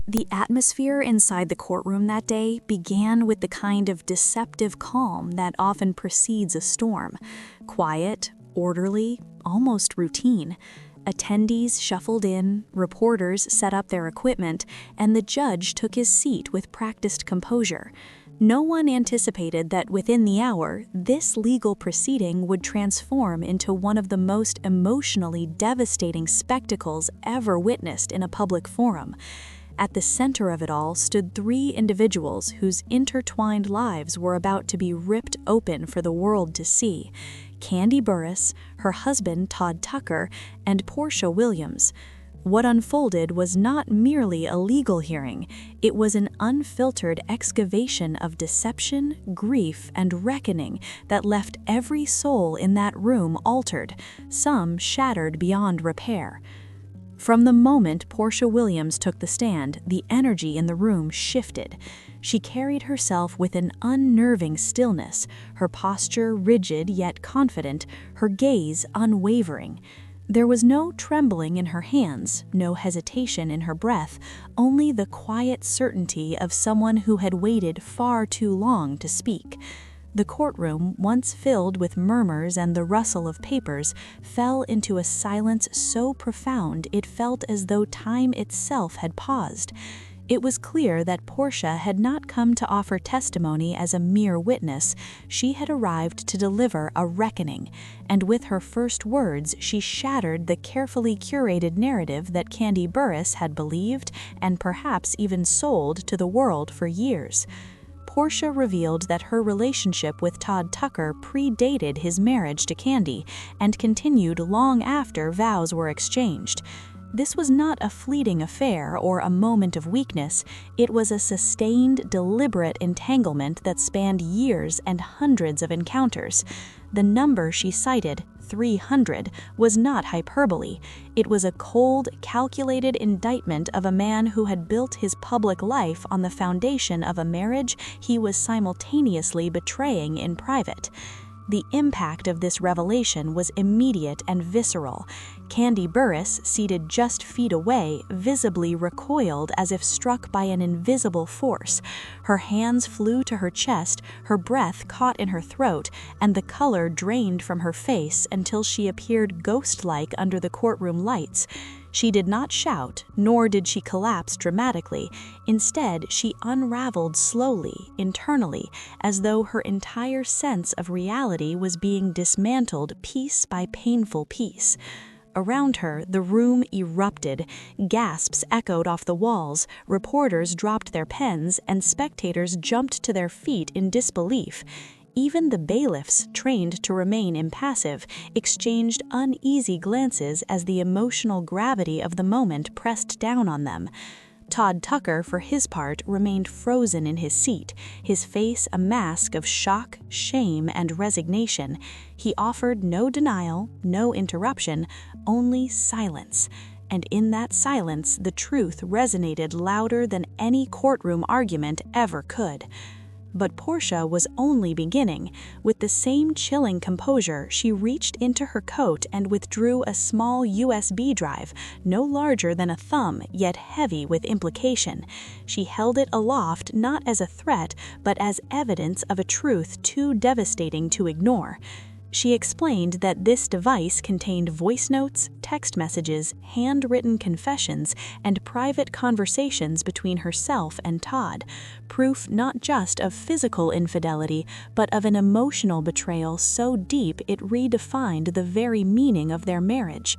The atmosphere inside the courtroom that day began with the kind of deceptive calm that often precedes a storm. Quiet, orderly, almost routine. Attendees shuffled in, reporters set up their equipment, and the judge took his seat with practiced composure. No one anticipated that within the hour, this legal proceeding would transform into one of the most emotionally devastating spectacles ever witnessed in a public forum. At the center of it all stood three individuals whose intertwined lives were about to be ripped open for the world to see: Kandi Burruss, her husband Todd Tucker, and Porsha Williams. What unfolded was not merely a legal hearing, it was an unfiltered excavation of deception, grief, and reckoning that left every soul in that room altered, some shattered beyond repair. From the moment Porsha Williams took the stand, the energy in the room shifted. She carried herself with an unnerving stillness, her posture rigid yet confident, her gaze unwavering. There was no trembling in her hands, no hesitation in her breath, only the quiet certainty of someone who had waited far too long to speak. The courtroom, once filled with murmurs and the rustle of papers, fell into a silence so profound it felt as though time itself had paused. It was clear that Porsha had not come to offer testimony as a mere witness. She had arrived to deliver a reckoning, and with her first words she shattered the carefully curated narrative that Kandi Burruss had believed and perhaps even sold to the world for years. Porsha revealed that her relationship with Todd Tucker predated his marriage to Kandi and continued long after vows were exchanged. This was not a fleeting affair or a moment of weakness, it was a sustained, deliberate entanglement that spanned years and hundreds of encounters. The number she cited, 300, was not hyperbole. It was a cold, calculated indictment of a man who had built his public life on the foundation of a marriage he was simultaneously betraying in private. The impact of this revelation was immediate and visceral. Kandi Burruss, seated just feet away, visibly recoiled as if struck by an invisible force. Her hands flew to her chest, her breath caught in her throat, and the color drained from her face until she appeared ghost-like under the courtroom lights. She did not shout, nor did she collapse dramatically. Instead, she unraveled slowly, internally, as though her entire sense of reality was being dismantled piece by painful piece. Around her, the room erupted. Gasps echoed off the walls, reporters dropped their pens, and spectators jumped to their feet in disbelief. Even the bailiffs, trained to remain impassive, exchanged uneasy glances as the emotional gravity of the moment pressed down on them. Todd Tucker, for his part, remained frozen in his seat, his face a mask of shock, shame, and resignation. He offered no denial, no interruption, only silence. And in that silence, the truth resonated louder than any courtroom argument ever could. But Porsha was only beginning. With the same chilling composure, she reached into her coat and withdrew a small USB drive, no larger than a thumb, yet heavy with implication. She held it aloft not as a threat, but as evidence of a truth too devastating to ignore. She explained that this device contained voice notes, text messages, handwritten confessions, and private conversations between herself and Todd, proof not just of physical infidelity, but of an emotional betrayal so deep it redefined the very meaning of their marriage.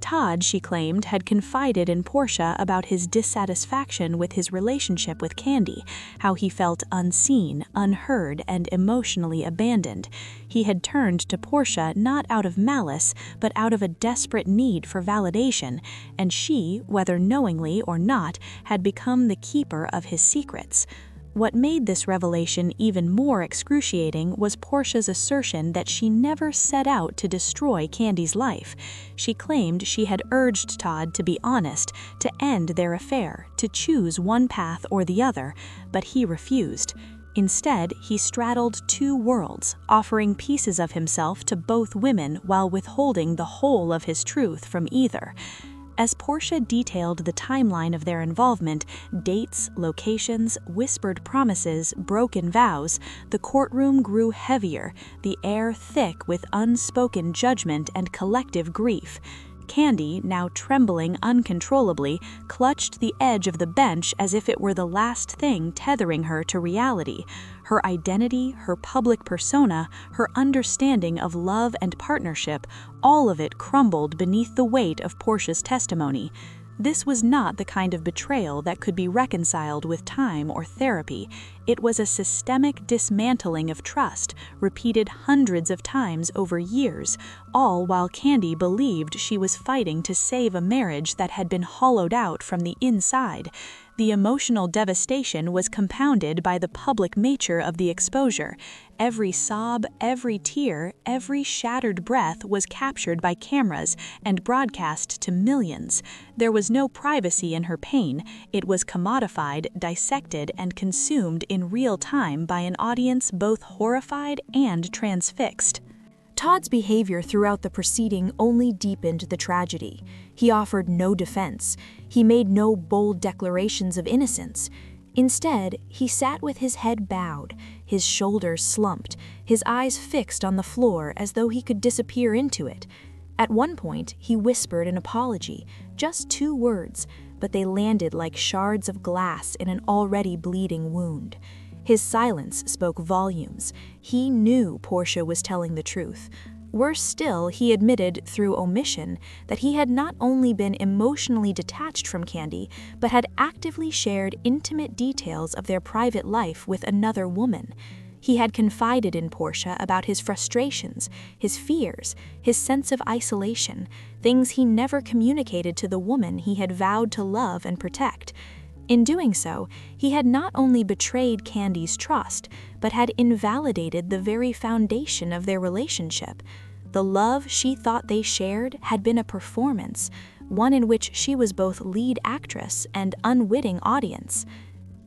Todd, she claimed, had confided in Porsha about his dissatisfaction with his relationship with Kandi, how he felt unseen, unheard, and emotionally abandoned. He had turned to Porsha not out of malice, but out of a desperate need for validation, and she, whether knowingly or not, had become the keeper of his secrets. What made this revelation even more excruciating was Porsha's assertion that she never set out to destroy Kandi's life. She claimed she had urged Todd to be honest, to end their affair, to choose one path or the other, but he refused. Instead, he straddled two worlds, offering pieces of himself to both women while withholding the whole of his truth from either. As Porsha detailed the timeline of their involvement, dates, locations, whispered promises, broken vows, the courtroom grew heavier, the air thick with unspoken judgment and collective grief. Kandi, now trembling uncontrollably, clutched the edge of the bench as if it were the last thing tethering her to reality. Her identity, her public persona, her understanding of love and partnership, all of it crumbled beneath the weight of Porsha's testimony. This was not the kind of betrayal that could be reconciled with time or therapy. It was a systemic dismantling of trust, repeated hundreds of times over years, all while Kandi believed she was fighting to save a marriage that had been hollowed out from the inside. The emotional devastation was compounded by the public nature of the exposure. Every sob, every tear, every shattered breath was captured by cameras and broadcast to millions. There was no privacy in her pain. It was commodified, dissected, and consumed in real time by an audience both horrified and transfixed. Todd's behavior throughout the proceeding only deepened the tragedy. He offered no defense. He made no bold declarations of innocence. Instead, he sat with his head bowed, his shoulders slumped, his eyes fixed on the floor as though he could disappear into it. At one point, he whispered an apology, just 2 words, but they landed like shards of glass in an already bleeding wound. His silence spoke volumes. He knew Porsha was telling the truth. Worse still, he admitted, through omission, that he had not only been emotionally detached from Kandi, but had actively shared intimate details of their private life with another woman. He had confided in Porsha about his frustrations, his fears, his sense of isolation, things he never communicated to the woman he had vowed to love and protect. In doing so, he had not only betrayed Kandi's trust, but had invalidated the very foundation of their relationship. The love she thought they shared had been a performance, one in which she was both lead actress and unwitting audience.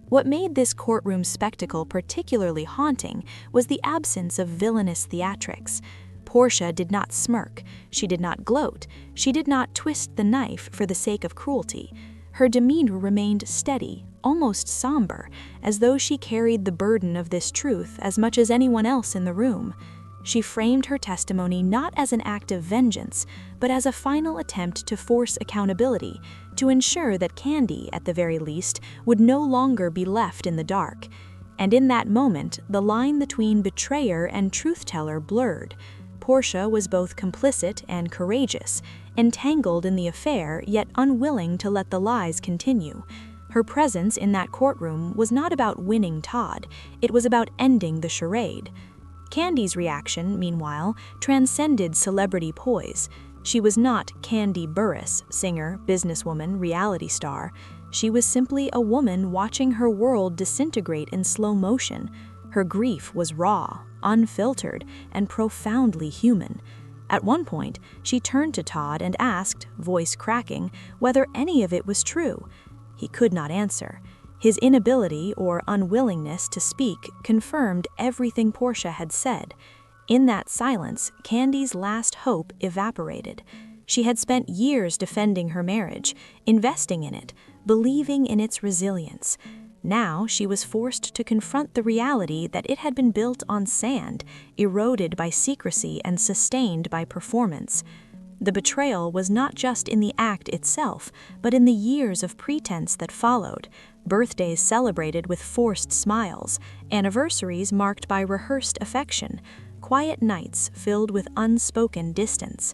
What made this courtroom spectacle particularly haunting was the absence of villainous theatrics. Porsha did not smirk, she did not gloat, she did not twist the knife for the sake of cruelty. Her demeanor remained steady, almost somber, as though she carried the burden of this truth as much as anyone else in the room. She framed her testimony not as an act of vengeance, but as a final attempt to force accountability, to ensure that Kandi, at the very least, would no longer be left in the dark. And in that moment, the line between betrayer and truth-teller blurred. Porsha was both complicit and courageous, entangled in the affair yet unwilling to let the lies continue. Her presence in that courtroom was not about winning Todd, it was about ending the charade. Kandi's reaction, meanwhile, transcended celebrity poise. She was not Kandi Burruss, singer, businesswoman, reality star. She was simply a woman watching her world disintegrate in slow motion. Her grief was raw, unfiltered, and profoundly human. At one point, she turned to Todd and asked, voice cracking, whether any of it was true. He could not answer. His inability or unwillingness to speak confirmed everything Porsha had said. In that silence, Kandi's last hope evaporated. She had spent years defending her marriage, investing in it, believing in its resilience. Now she was forced to confront the reality that it had been built on sand, eroded by secrecy and sustained by performance. The betrayal was not just in the act itself, but in the years of pretense that followed, birthdays celebrated with forced smiles, anniversaries marked by rehearsed affection, quiet nights filled with unspoken distance.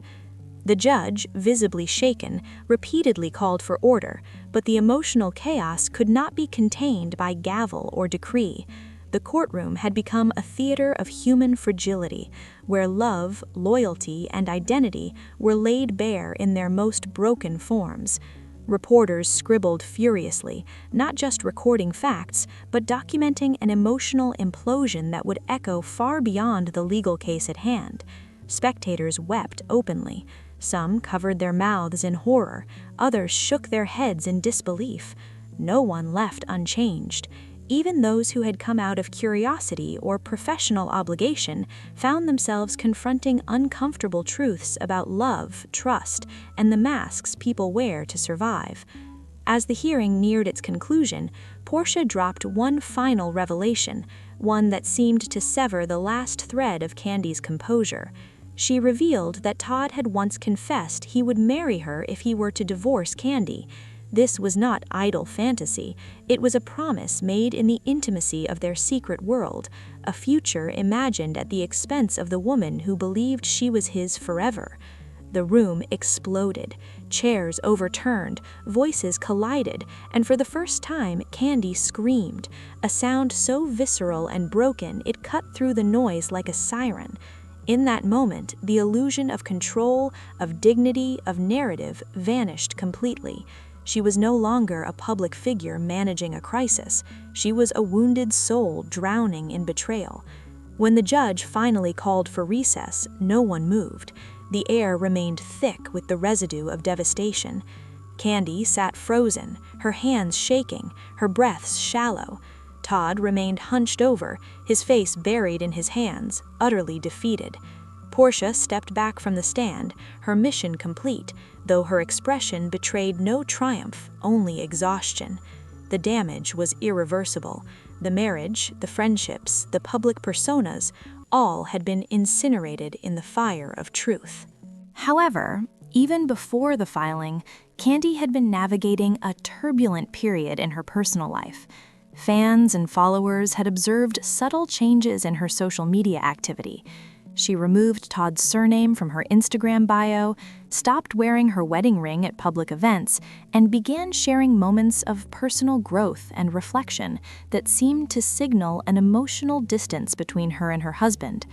The judge, visibly shaken, repeatedly called for order, but the emotional chaos could not be contained by gavel or decree. The courtroom had become a theater of human fragility, where love, loyalty, and identity were laid bare in their most broken forms. Reporters scribbled furiously, not just recording facts, but documenting an emotional implosion that would echo far beyond the legal case at hand. Spectators wept openly. Some covered their mouths in horror, others shook their heads in disbelief. No one left unchanged. Even those who had come out of curiosity or professional obligation found themselves confronting uncomfortable truths about love, trust, and the masks people wear to survive. As the hearing neared its conclusion, Porsha dropped one final revelation, one that seemed to sever the last thread of Kandi's composure. She revealed that Todd had once confessed he would marry her if he were to divorce Kandi. This was not idle fantasy, it was a promise made in the intimacy of their secret world, a future imagined at the expense of the woman who believed she was his forever. The room exploded, chairs overturned, voices collided, and for the first time Kandi screamed, a sound so visceral and broken it cut through the noise like a siren. In that moment, the illusion of control, of dignity, of narrative vanished completely. She was no longer a public figure managing a crisis. She was a wounded soul drowning in betrayal. When the judge finally called for recess, no one moved. The air remained thick with the residue of devastation. Kandi sat frozen, her hands shaking, her breaths shallow. Todd remained hunched over, his face buried in his hands, utterly defeated. Porsha stepped back from the stand, her mission complete, though her expression betrayed no triumph, only exhaustion. The damage was irreversible. The marriage, the friendships, the public personas, all had been incinerated in the fire of truth. However, even before the filing, Kandi had been navigating a turbulent period in her personal life. Fans and followers had observed subtle changes in her social media activity. She removed Todd's surname from her Instagram bio, stopped wearing her wedding ring at public events, and began sharing moments of personal growth and reflection that seemed to signal an emotional distance between her and her husband.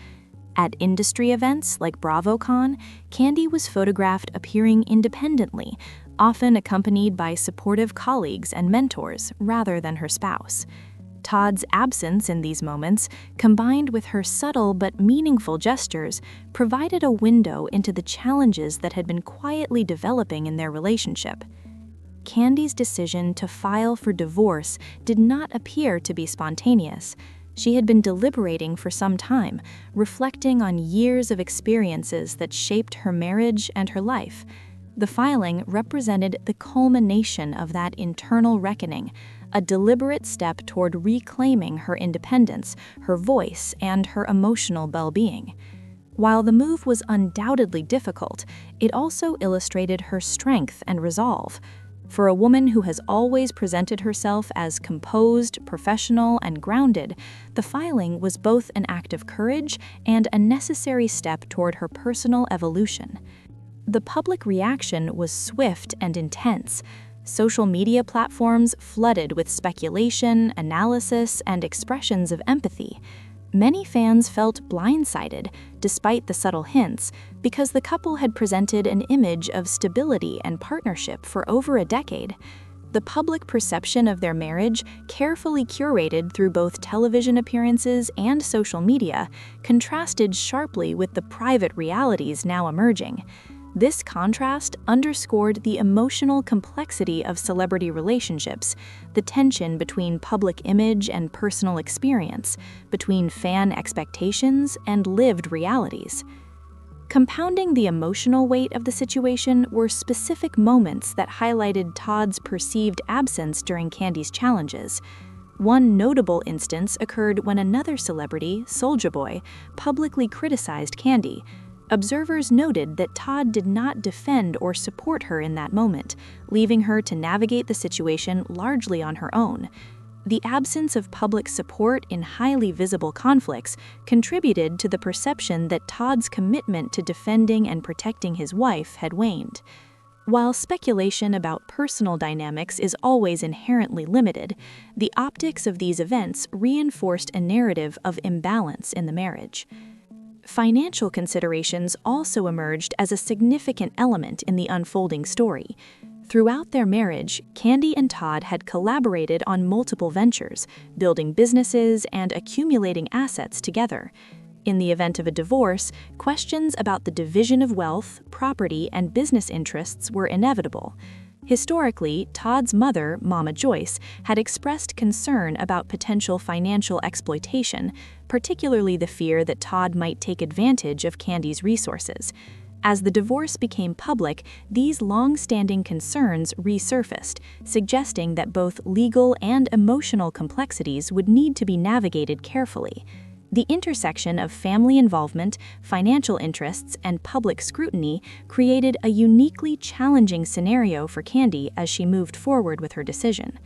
At industry events like BravoCon, Kandi was photographed appearing independently, often accompanied by supportive colleagues and mentors rather than her spouse. Todd's absence in these moments, combined with her subtle but meaningful gestures, provided a window into the challenges that had been quietly developing in their relationship. Kandi's decision to file for divorce did not appear to be spontaneous. She had been deliberating for some time, reflecting on years of experiences that shaped her marriage and her life. The filing represented the culmination of that internal reckoning, a deliberate step toward reclaiming her independence, her voice, and her emotional well-being. While the move was undoubtedly difficult, it also illustrated her strength and resolve. For a woman who has always presented herself as composed, professional, and grounded, the filing was both an act of courage and a necessary step toward her personal evolution. The public reaction was swift and intense. Social media platforms flooded with speculation, analysis, and expressions of empathy. Many fans felt blindsided, despite the subtle hints, because the couple had presented an image of stability and partnership for over a decade. The public perception of their marriage, carefully curated through both television appearances and social media, contrasted sharply with the private realities now emerging. This contrast underscored the emotional complexity of celebrity relationships, the tension between public image and personal experience, between fan expectations and lived realities. Compounding the emotional weight of the situation were specific moments that highlighted Todd's perceived absence during Kandi's challenges. One notable instance occurred when another celebrity, Soulja Boy, publicly criticized Kandi. Observers noted that Todd did not defend or support her in that moment, leaving her to navigate the situation largely on her own. The absence of public support in highly visible conflicts contributed to the perception that Todd's commitment to defending and protecting his wife had waned. While speculation about personal dynamics is always inherently limited, the optics of these events reinforced a narrative of imbalance in the marriage. Financial considerations also emerged as a significant element in the unfolding story. Throughout their marriage, Kandi and Todd had collaborated on multiple ventures, building businesses and accumulating assets together. In the event of a divorce, questions about the division of wealth, property, and business interests were inevitable. Historically, Todd's mother, Mama Joyce, had expressed concern about potential financial exploitation, particularly the fear that Todd might take advantage of Kandi's resources. As the divorce became public, these long-standing concerns resurfaced, suggesting that both legal and emotional complexities would need to be navigated carefully. The intersection of family involvement, financial interests, and public scrutiny created a uniquely challenging scenario for Kandi as she moved forward with her decision.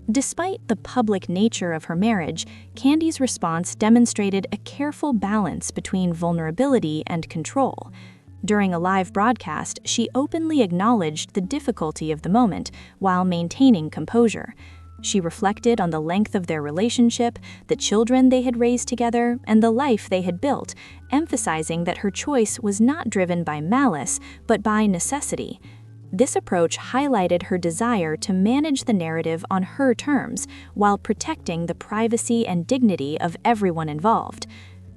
Despite the public nature of her marriage, Kandi's response demonstrated a careful balance between vulnerability and control. During a live broadcast, she openly acknowledged the difficulty of the moment while maintaining composure. She reflected on the length of their relationship, the children they had raised together, and the life they had built, emphasizing that her choice was not driven by malice, but by necessity. This approach highlighted her desire to manage the narrative on her terms, while protecting the privacy and dignity of everyone involved.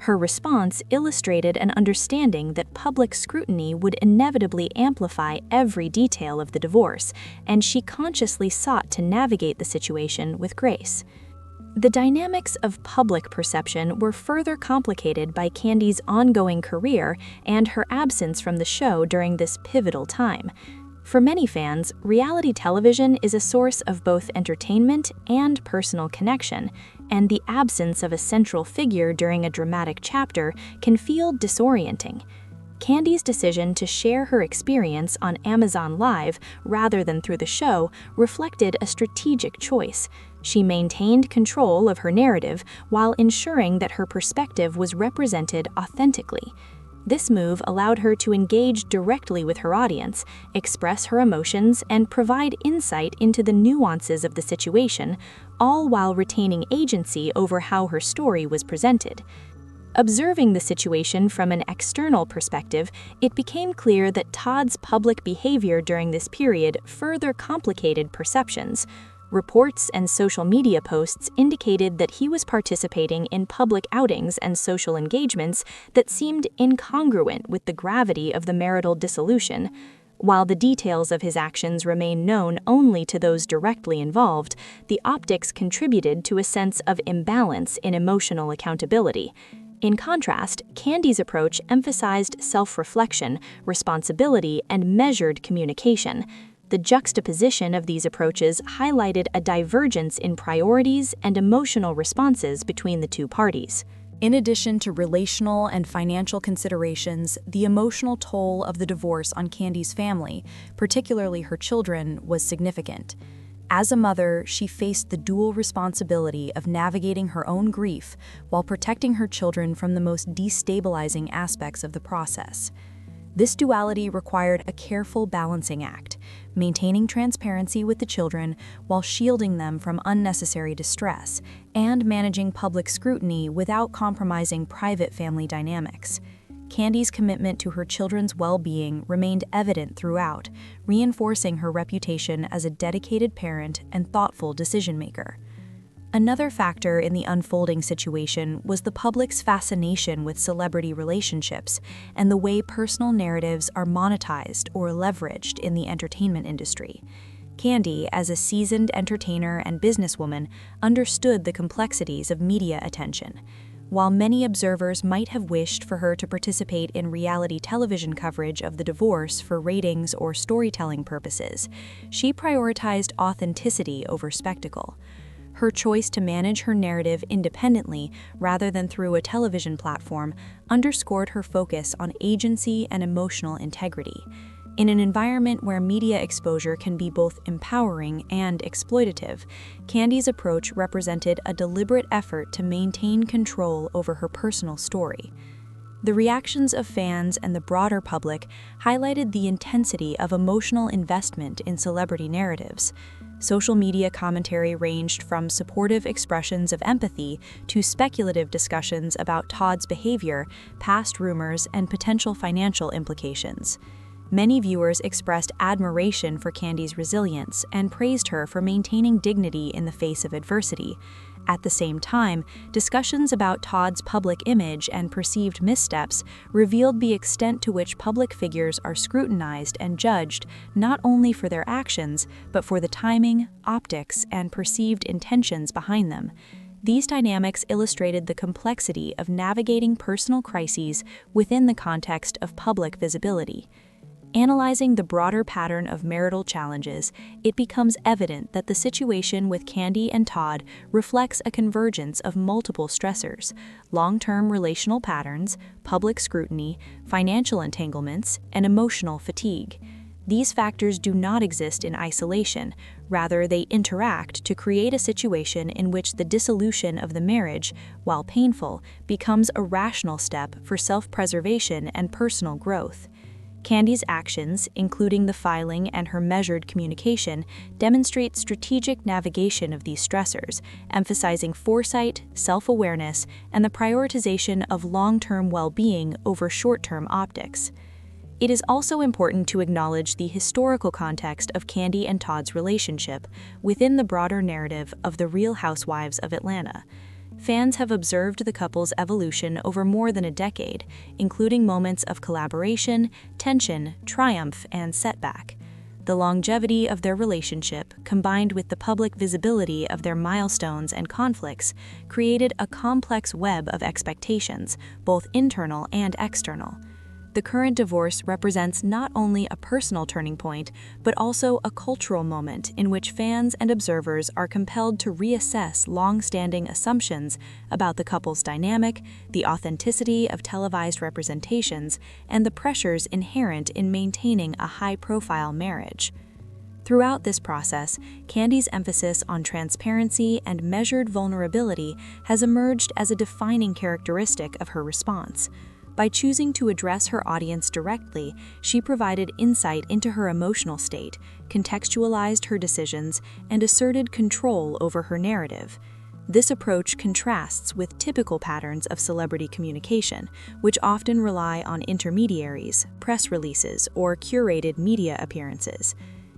Her response illustrated an understanding that public scrutiny would inevitably amplify every detail of the divorce, and she consciously sought to navigate the situation with grace. The dynamics of public perception were further complicated by Kandi's ongoing career and her absence from the show during this pivotal time. For many fans, reality television is a source of both entertainment and personal connection, and the absence of a central figure during a dramatic chapter can feel disorienting. Kandi's decision to share her experience on Amazon Live rather than through the show reflected a strategic choice. She maintained control of her narrative while ensuring that her perspective was represented authentically. This move allowed her to engage directly with her audience, express her emotions, and provide insight into the nuances of the situation, all while retaining agency over how her story was presented. Observing the situation from an external perspective, it became clear that Todd's public behavior during this period further complicated perceptions. Reports and social media posts indicated that he was participating in public outings and social engagements that seemed incongruent with the gravity of the marital dissolution. While the details of his actions remain known only to those directly involved, the optics contributed to a sense of imbalance in emotional accountability. In contrast, Kandi's approach emphasized self-reflection, responsibility, and measured communication. The juxtaposition of these approaches highlighted a divergence in priorities and emotional responses between the two parties. In addition to relational and financial considerations, the emotional toll of the divorce on Kandi's family, particularly her children, was significant. As a mother, she faced the dual responsibility of navigating her own grief while protecting her children from the most destabilizing aspects of the process. This duality required a careful balancing act, maintaining transparency with the children while shielding them from unnecessary distress, and managing public scrutiny without compromising private family dynamics. Kandi's commitment to her children's well-being remained evident throughout, reinforcing her reputation as a dedicated parent and thoughtful decision-maker. Another factor in the unfolding situation was the public's fascination with celebrity relationships and the way personal narratives are monetized or leveraged in the entertainment industry. Kandi, as a seasoned entertainer and businesswoman, understood the complexities of media attention. While many observers might have wished for her to participate in reality television coverage of the divorce for ratings or storytelling purposes, she prioritized authenticity over spectacle. Her choice to manage her narrative independently rather than through a television platform underscored her focus on agency and emotional integrity. In an environment where media exposure can be both empowering and exploitative, Kandi's approach represented a deliberate effort to maintain control over her personal story. The reactions of fans and the broader public highlighted the intensity of emotional investment in celebrity narratives. Social media commentary ranged from supportive expressions of empathy to speculative discussions about Todd's behavior, past rumors, and potential financial implications. Many viewers expressed admiration for Kandi's resilience and praised her for maintaining dignity in the face of adversity. At the same time, discussions about Todd's public image and perceived missteps revealed the extent to which public figures are scrutinized and judged not only for their actions, but for the timing, optics, and perceived intentions behind them. These dynamics illustrated the complexity of navigating personal crises within the context of public visibility. Analyzing the broader pattern of marital challenges, it becomes evident that the situation with Kandi and Todd reflects a convergence of multiple stressors: long-term relational patterns, public scrutiny, financial entanglements, and emotional fatigue. These factors do not exist in isolation. Rather, they interact to create a situation in which the dissolution of the marriage, while painful, becomes a rational step for self-preservation and personal growth. Kandi's actions, including the filing and her measured communication, demonstrate strategic navigation of these stressors, emphasizing foresight, self-awareness, and the prioritization of long-term well-being over short-term optics. It is also important to acknowledge the historical context of Kandi and Todd's relationship within the broader narrative of the Real Housewives of Atlanta. Fans have observed the couple's evolution over more than a decade, including moments of collaboration, tension, triumph, and setback. The longevity of their relationship, combined with the public visibility of their milestones and conflicts, created a complex web of expectations, both internal and external. The current divorce represents not only a personal turning point, but also a cultural moment in which fans and observers are compelled to reassess long-standing assumptions about the couple's dynamic, the authenticity of televised representations, and the pressures inherent in maintaining a high-profile marriage. Throughout this process, Kandi's emphasis on transparency and measured vulnerability has emerged as a defining characteristic of her response. By choosing to address her audience directly, she provided insight into her emotional state, contextualized her decisions, and asserted control over her narrative. This approach contrasts with typical patterns of celebrity communication, which often rely on intermediaries, press releases, or curated media appearances.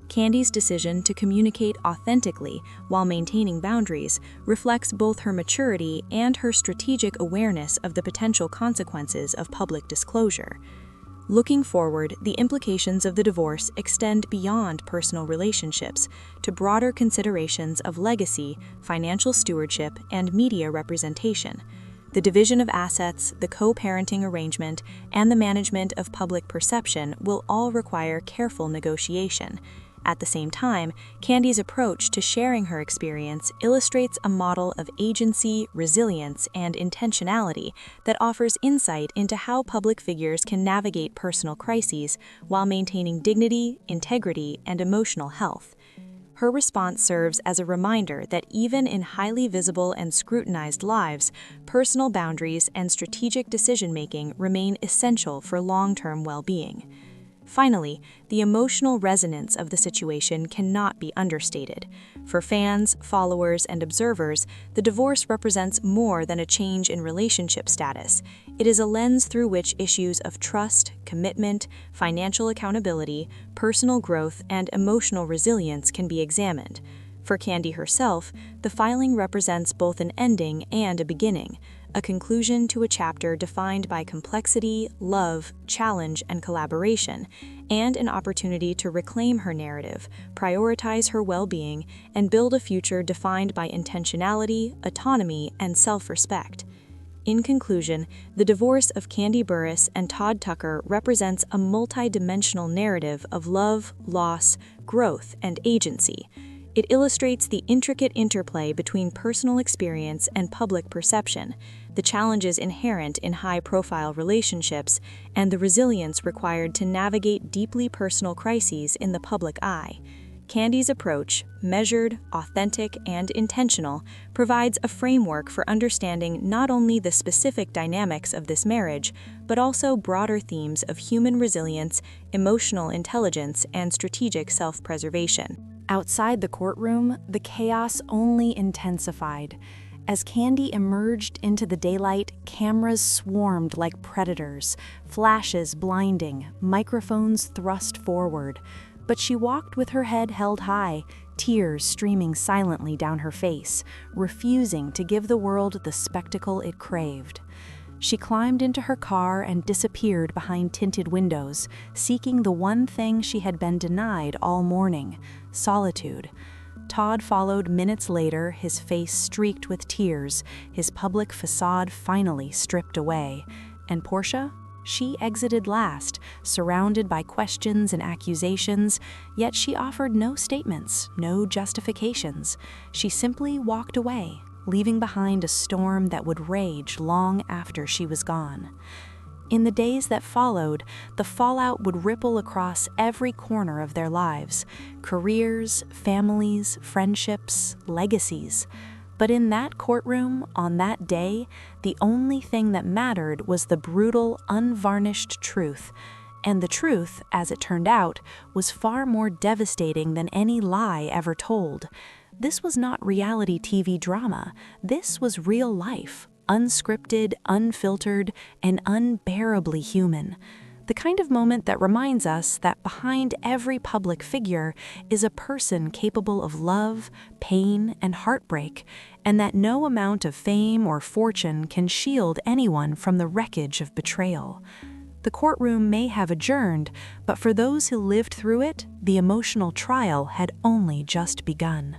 Kandi's decision to communicate authentically while maintaining boundaries reflects both her maturity and her strategic awareness of the potential consequences of public disclosure. Looking forward, the implications of the divorce extend beyond personal relationships to broader considerations of legacy, financial stewardship, and media representation. The division of assets, the co-parenting arrangement, and the management of public perception will all require careful negotiation. At the same time, Kandi's approach to sharing her experience illustrates a model of agency, resilience, and intentionality that offers insight into how public figures can navigate personal crises while maintaining dignity, integrity, and emotional health. Her response serves as a reminder that even in highly visible and scrutinized lives, personal boundaries and strategic decision-making remain essential for long-term well-being. Finally, the emotional resonance of the situation cannot be understated. For fans, followers, and observers, the divorce represents more than a change in relationship status. It is a lens through which issues of trust, commitment, financial accountability, personal growth, and emotional resilience can be examined. For Kandi herself, the filing represents both an ending and a beginning, a conclusion to a chapter defined by complexity, love, challenge, and collaboration, and an opportunity to reclaim her narrative, prioritize her well-being, and build a future defined by intentionality, autonomy, and self-respect. In conclusion, the divorce of Kandi Burruss and Todd Tucker represents a multi-dimensional narrative of love, loss, growth, and agency. It illustrates the intricate interplay between personal experience and public perception, the challenges inherent in high-profile relationships, and the resilience required to navigate deeply personal crises in the public eye. Kandi's approach, measured, authentic, and intentional, provides a framework for understanding not only the specific dynamics of this marriage, but also broader themes of human resilience, emotional intelligence, and strategic self-preservation. Outside the courtroom, the chaos only intensified. As Kandi emerged into the daylight, cameras swarmed like predators, flashes blinding, microphones thrust forward. But she walked with her head held high, tears streaming silently down her face, refusing to give the world the spectacle it craved. She climbed into her car and disappeared behind tinted windows, seeking the one thing she had been denied all morning: solitude. Todd followed minutes later, his face streaked with tears, his public facade finally stripped away. And Porsha? She exited last, surrounded by questions and accusations, yet she offered no statements, no justifications. She simply walked away, leaving behind a storm that would rage long after she was gone. In the days that followed, the fallout would ripple across every corner of their lives: careers, families, friendships, legacies. But in that courtroom, on that day, the only thing that mattered was the brutal, unvarnished truth. And the truth, as it turned out, was far more devastating than any lie ever told. This was not reality TV drama. This was real life, unscripted, unfiltered, and unbearably human. The kind of moment that reminds us that behind every public figure is a person capable of love, pain, and heartbreak, and that no amount of fame or fortune can shield anyone from the wreckage of betrayal. The courtroom may have adjourned, but for those who lived through it, the emotional trial had only just begun.